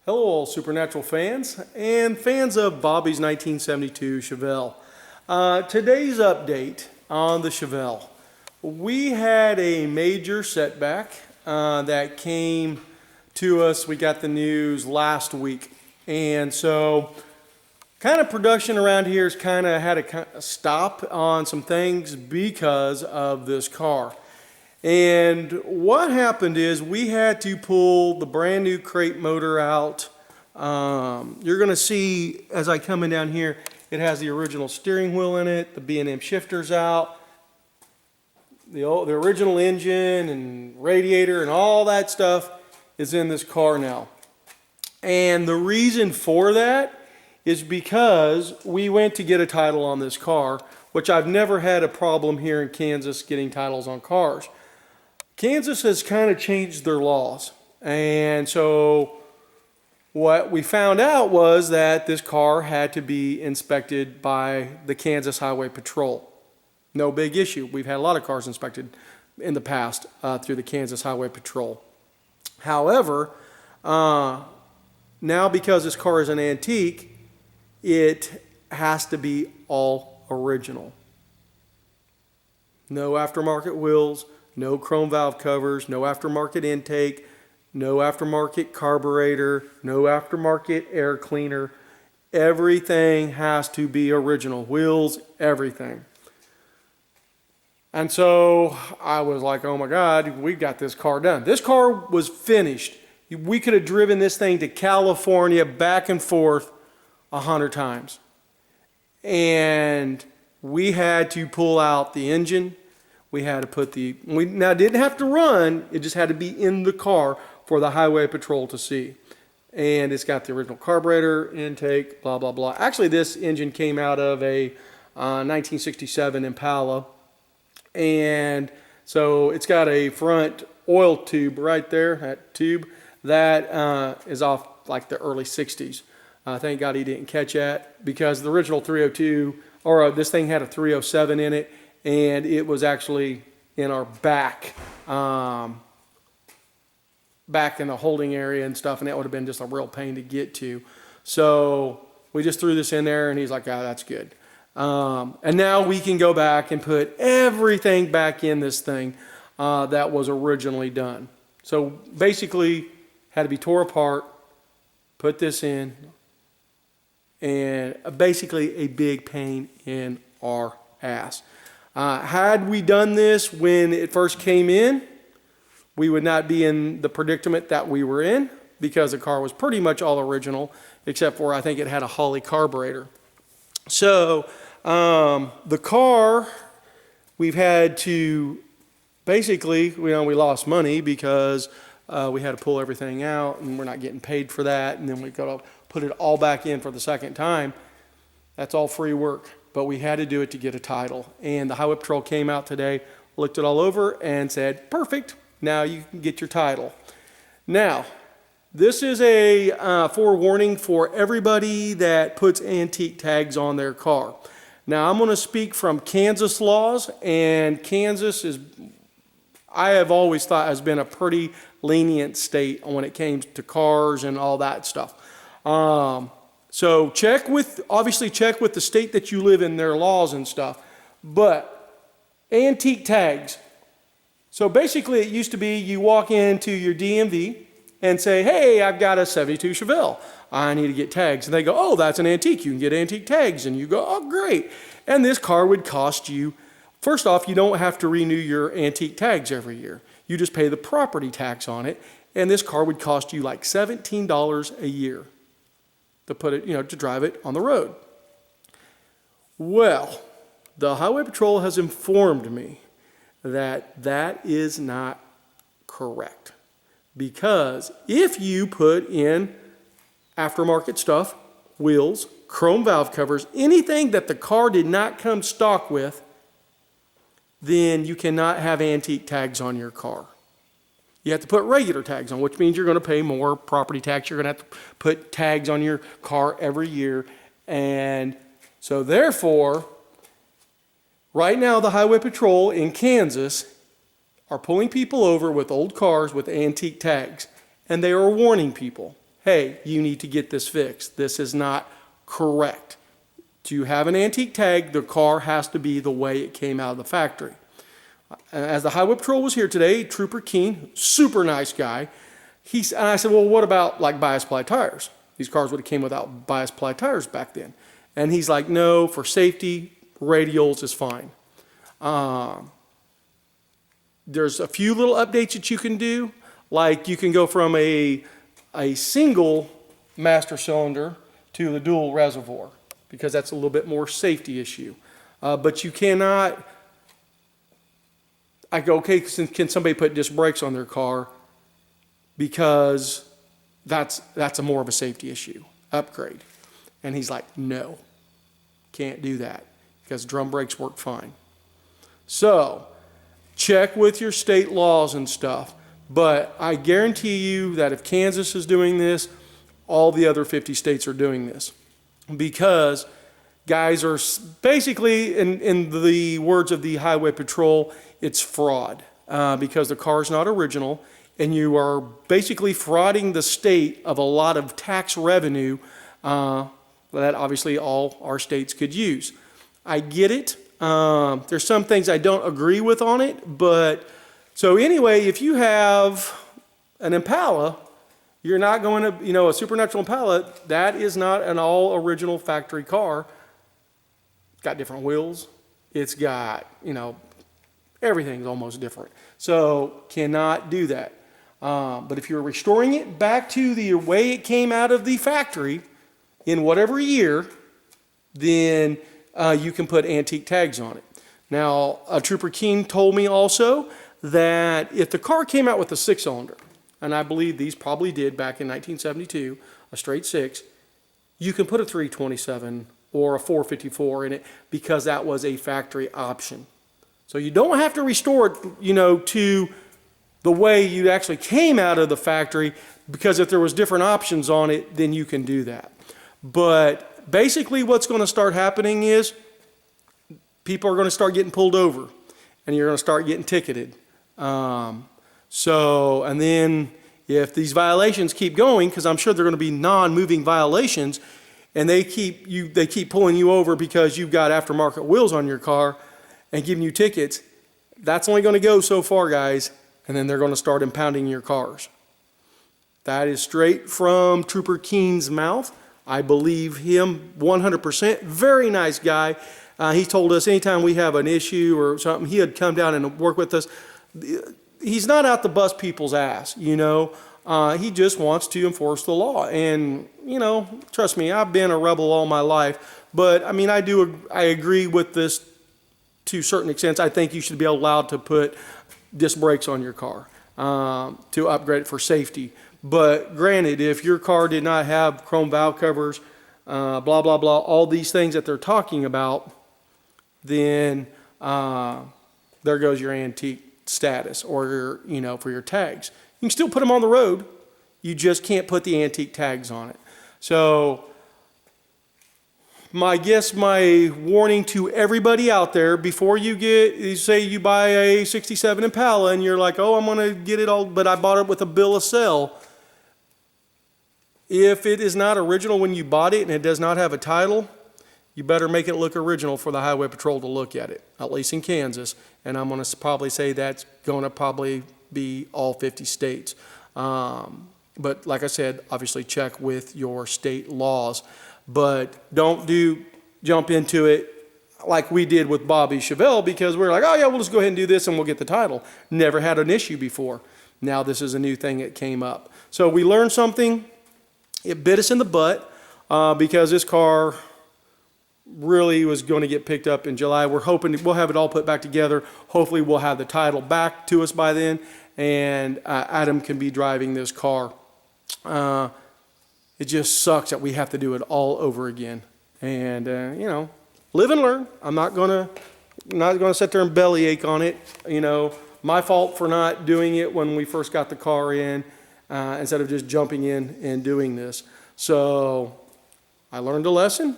Hello all Supernatural fans and fans of Bobby's 1972 Chevelle. Today's update on the Chevelle. We had a major setback that came to us. We got the news last week, and so kind of production around here has kind of had a stop on some things because of this car. And what happened is we had to pull the brand new crate motor out. You're going to see as I come in down here, it has the original steering wheel in it, the B&M shifters out, the original engine and radiator and all that stuff is in this car now. And the reason for that is because we went to get a title on this car, which I've never had a problem here in Kansas getting titles on cars. Kansas has kind of changed their laws, and so what we found out was that this car had to be inspected by the Kansas Highway Patrol. No big issue. We've had a lot of cars inspected in the past through the Kansas Highway Patrol. However, now because this car is an antique, it has to be all original. No aftermarket wheels, no chrome valve covers, no aftermarket intake, no aftermarket carburetor, no aftermarket air cleaner. Everything has to be original. Wheels, everything. And so I was like, oh my God, we got this car done. This car was finished. We could have driven this thing to California back and forth 100 times. And we had to pull out the engine. We had to put we now didn't have to run, it just had to be in the car for the highway patrol to see. And it's got the original carburetor, intake, blah, blah, blah. Actually, this engine came out of a 1967 Impala. And so it's got a front oil tube right there, that tube, that is off like the early 60s. Thank God he didn't catch that, because the original 302, or this thing had a 307 in it, and it was actually in our back in the holding area and stuff, and that would have been just a real pain to get to. So we just threw this in there, and he's like, ah, that's good. And now we can go back and put everything back in this thing that was originally done. So basically, had to be tore apart, put this in, and basically a big pain in our ass. Had we done this when it first came in, we would not be in the predicament that we were in, because the car was pretty much all original, except for I think it had a Holley carburetor. So the car, we've had to basically, we lost money because we had to pull everything out, and we're not getting paid for that, and then we've got to put it all back in for the second time. That's all free work. But we had to do it to get a title. And the Highway Patrol came out today, looked it all over, and said, perfect, now you can get your title. Now, this is a forewarning for everybody that puts antique tags on their car. Now, I'm going to speak from Kansas laws, and Kansas is, I have always thought, has been a pretty lenient state when it came to cars and all that stuff. So obviously check with the state that you live in, their laws and stuff. But antique tags. So basically it used to be you walk into your DMV and say, hey, I've got a 72 Chevelle. I need to get tags. And they go, oh, that's an antique. You can get antique tags. And you go, oh, great. And this car would cost you, first off, you don't have to renew your antique tags every year. You just pay the property tax on it. And this car would cost you like $17 a year to put it, to drive it on the road. Well, the Highway Patrol has informed me that that is not correct. Because if you put in aftermarket stuff, wheels, chrome valve covers, anything that the car did not come stock with, then you cannot have antique tags on your car. You have to put regular tags on, which means you're going to pay more property tax. You're going to have to put tags on your car every year. And so therefore, right now the Highway Patrol in Kansas are pulling people over with old cars with antique tags. And they are warning people. hey, you need to get this fixed. This is not correct. To have an antique tag, the car has to be the way it came out of the factory. As the Highway Patrol was here today, Trooper Keene, super nice guy, and I said, well, what about like bias ply tires? These cars would have came without bias ply tires back then. And he's like, no, for safety, radials is fine. There's a few little updates that you can do. Like you can go from a single master cylinder to the dual reservoir, because that's a little bit more safety issue. But you cannot, I go, okay, can somebody put disc brakes on their car? Because that's a more of a safety issue, upgrade. And he's like, no, can't do that, because drum brakes work fine. So check with your state laws and stuff. But I guarantee you that if Kansas is doing this, all the other 50 states are doing this. Because guys are basically, in the words of the Highway Patrol, it's fraud. Because the car's not original, and you are basically frauding the state of a lot of tax revenue that obviously all our states could use. I get it. There's some things I don't agree with on it, but so anyway, if you have an Impala, you're not going to, a Supernatural Impala, that is not an all original factory car. It's got different wheels. It's got, everything's almost different. So cannot do that. But if you're restoring it back to the way it came out of the factory in whatever year, then you can put antique tags on it. Now, Trooper Keene told me also that if the car came out with a 6-cylinder, and I believe these probably did back in 1972, a straight 6, you can put a 327 or a 454 in it, because that was a factory option. So you don't have to restore it, to the way you actually came out of the factory, because if there was different options on it, then you can do that. But basically what's going to start happening is people are going to start getting pulled over, and you're going to start getting ticketed. And then if these violations keep going, because I'm sure they're going to be non-moving violations, and they keep pulling you over because you've got aftermarket wheels on your car and giving you tickets, that's only going to go so far, guys, and then they're going to start impounding your cars. That is straight from Trooper Keene's mouth. I believe him 100%. Very nice guy. He told us anytime we have an issue or something, he'd come down and work with us. He's not out to bust people's ass, He just wants to enforce the law. And, trust me, I've been a rebel all my life. But, I agree with this to a certain extent. I think you should be allowed to put disc brakes on your car to upgrade it for safety. But granted, if your car did not have chrome valve covers, blah, blah, blah, all these things that they're talking about, then there goes your antique status, or your, for your tags. You can still put them on the road. You just can't put the antique tags on it. So my warning to everybody out there, before you say you buy a 67 Impala and you're like, oh, I'm going to get it all, but I bought it with a bill of sale. If it is not original when you bought it and it does not have a title, you better make it look original for the Highway Patrol to look at it, at least in Kansas. And I'm going to probably say that's going to probably be all 50 states. But like I said, obviously check with your state laws. But don't jump into it like we did with Bobby Chevelle, because we're like, oh yeah, we'll just go ahead and do this and we'll get the title. Never had an issue before. Now this is a new thing that came up. So we learned something. It bit us in the butt because this car really was going to get picked up in July. We're hoping we'll have it all put back together. Hopefully we'll have the title back to us by then, and Adam can be driving this car. It just sucks that we have to do it all over again. And live and learn. I'm not gonna sit there and bellyache on it. My fault for not doing it when we first got the car in, instead of just jumping in and doing this. So I learned a lesson.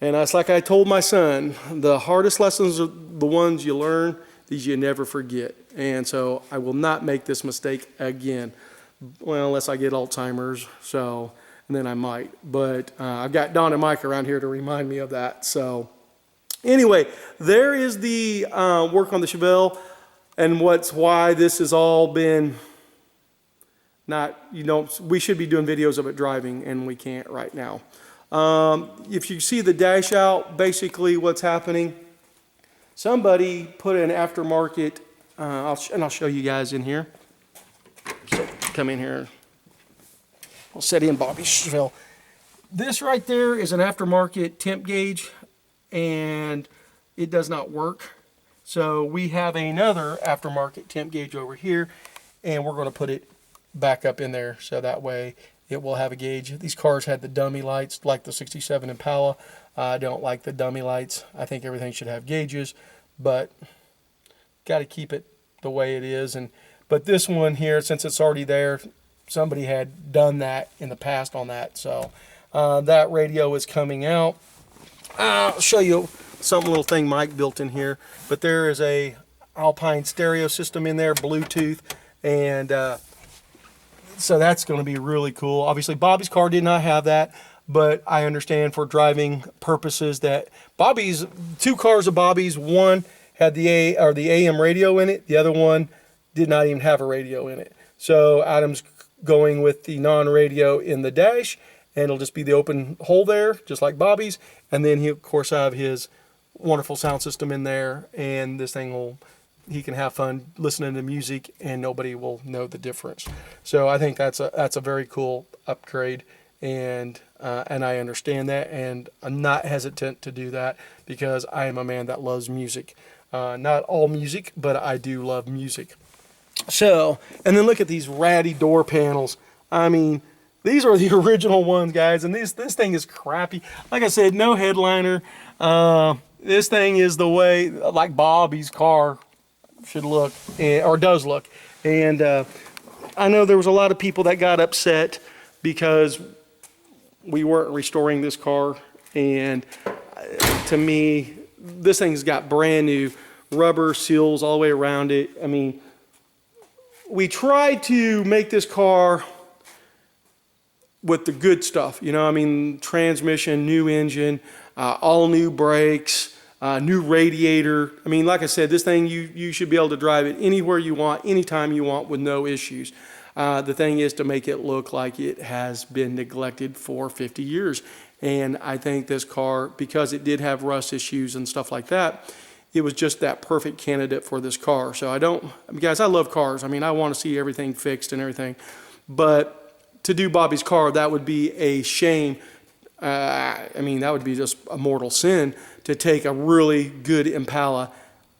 And it's like I told my son, the hardest lessons are the ones you learn, these you never forget. And so I will not make this mistake again. Well, unless I get Alzheimer's, so, and then I might. But I've got Don and Mike around here to remind me of that. So anyway, there is the work on the Chevelle, and why this has all been we should be doing videos of it driving, and we can't right now. If you see the dash out, basically what's happening, somebody put an aftermarket, and I'll show you guys in here. So come in here. We'll set in Bobby's Chevelle. This right there is an aftermarket temp gauge, and it does not work. So we have another aftermarket temp gauge over here, and we're going to put it back up in there so that way it will have a gauge. These cars had the dummy lights like the 67 Impala. I don't like the dummy lights. I think everything should have gauges, but got to keep it the way it is. But this one here, since it's already there, somebody had done that in the past on that. So that radio is coming out. I'll show you little thing Mike built in here. But there is a Alpine stereo system in there, Bluetooth, and so that's going to be really cool. Obviously, Bobby's car did not have that, but I understand for driving purposes that Bobby's, two cars of Bobby's, one had the AM radio in it, the other one did not even have a radio in it. So Adam's going with the non-radio in the dash, and it'll just be the open hole there, just like Bobby's, and then he'll of course have his wonderful sound system in there, and this thing he can have fun listening to music and nobody will know the difference. So I think that's a very cool upgrade, and I understand that, and I'm not hesitant to do that because I am a man that loves music. Not all music, but I do love music. So, and then look at these ratty door panels. I mean, these are the original ones, guys, and this thing is crappy. Like I said, no headliner. This thing is the way like Bobby's car should look, or does look. And I know there was a lot of people that got upset because we weren't restoring this car, and to me, this thing's got brand new rubber seals all the way around it. I mean, we tried to make this car with the good stuff, you know, I mean, transmission, new engine, all new brakes, new radiator. I mean, like I said, this thing, you should be able to drive it anywhere you want, anytime you want, with no issues. The thing is to make it look like it has been neglected for 50 years. And I think this car, because it did have rust issues and stuff like that, it was just that perfect candidate for this car. So guys, I love cars. I mean, I want to see everything fixed and everything. But to do Bobby's car, that would be a shame. I mean, that would be just a mortal sin to take a really good Impala,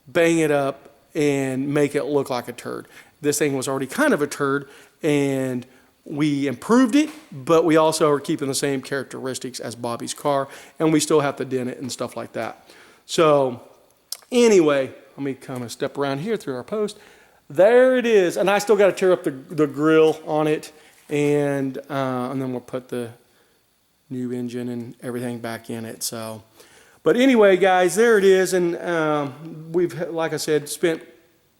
bang it up, and make it look like a turd. This thing was already kind of a turd, and we improved it, but we also are keeping the same characteristics as Bobby's car, and we still have to dent it and stuff like that. So anyway, let me kind of step around here through our post. There it is, and I still got to tear up the grill on it, and then we'll put the new engine and everything back in it. So, but anyway, guys, there it is, and we've, like I said, spent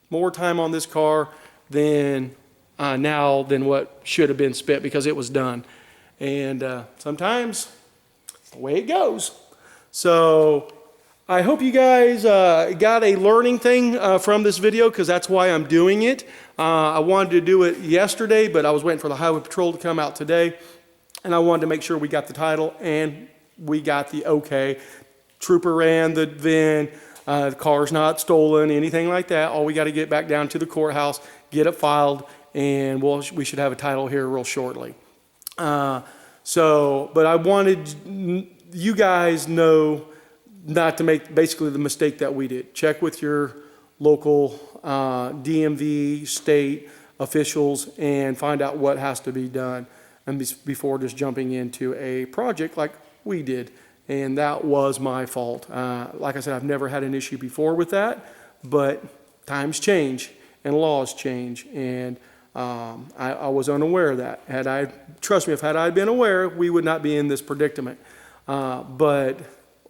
more time on this car than now than what should have been spent because it was done. And sometimes it's the way it goes. So I hope you guys got a learning thing from this video, because that's why I'm doing it. I wanted to do it yesterday, but I was waiting for the Highway Patrol to come out today, and I wanted to make sure we got the title and we got the okay. Trooper ran the VIN, the car's not stolen, anything like that. All we got to get back down to the courthouse, get it filed, and we should have a title here real shortly. But I wanted you guys know not to make basically the mistake that we did. Check with your local DMV, state officials, and find out what has to be done, and before just jumping into a project like we did. And that was my fault. Like I said, I've never had an issue before with that, but times change and laws change, and I was unaware of that. Trust me, if I been aware, we would not be in this predicament. But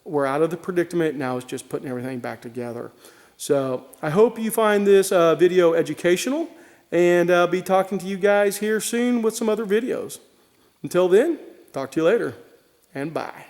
we're out of the predicament. Now it's just putting everything back together. So I hope you find this video educational, and I'll be talking to you guys here soon with some other videos. Until then, talk to you later, and bye.